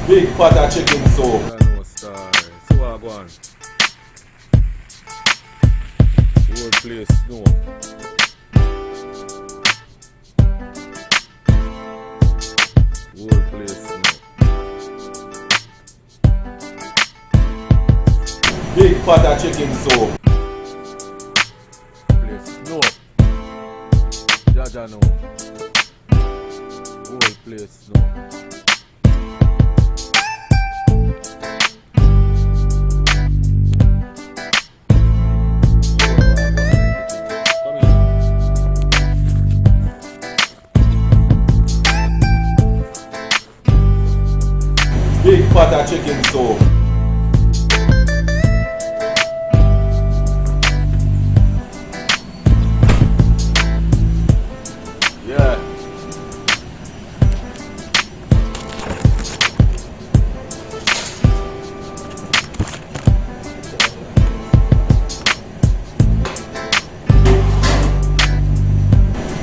Big pot of chicken soup. I know star. So I go on. The whole place snow. The whole place snow. Big pot of chicken soup. Place snow. Jaja know. Whole place snow. Big pot of chicken soup. Yeah.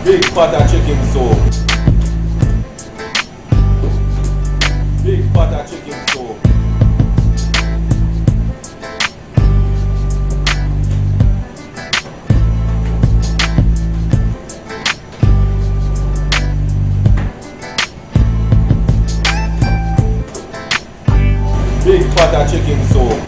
Big pot of chicken soup. Big pot of chicken soup. Big pot of chicken soup.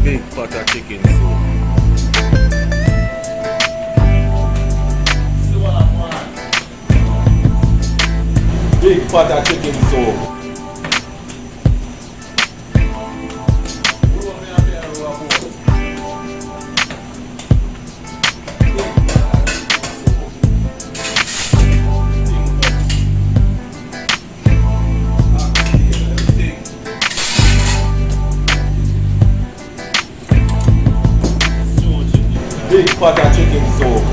Big pot of chicken soup. Big pot of chicken soup. Big pot of chicken soup.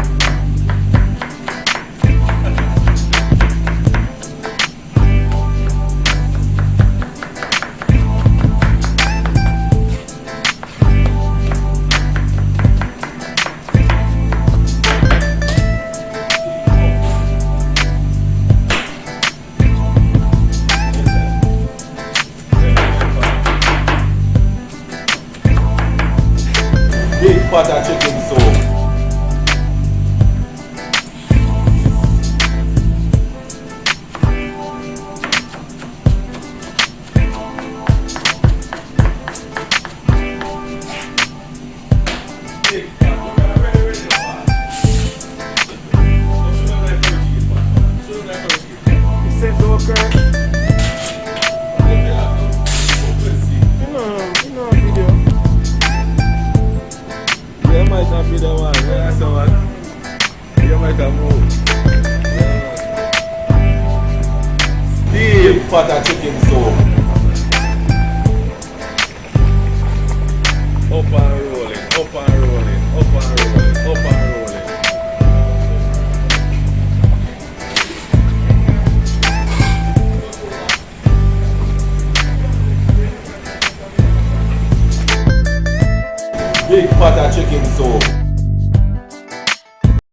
Big pot of chicken soup. You might not be the one. Yeah, so what? You might have moved. Big pot of chicken soup. Up and rolling, up and rolling, up and rolling, up and rolling. Big pot of chicken soup.